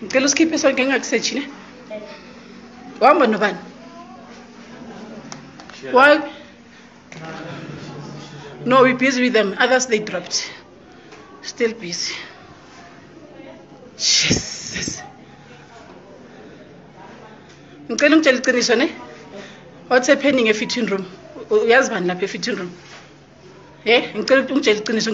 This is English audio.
ngicela usikhiphe sonke engakusearch ne wahamba nobani why no we busy with them others they dropped still busy Jesus ngicela ungitshela iqiniso ne what's happening e-fitting room uyazi bani lapha e-fitting room ngicela ungitshela iqiniso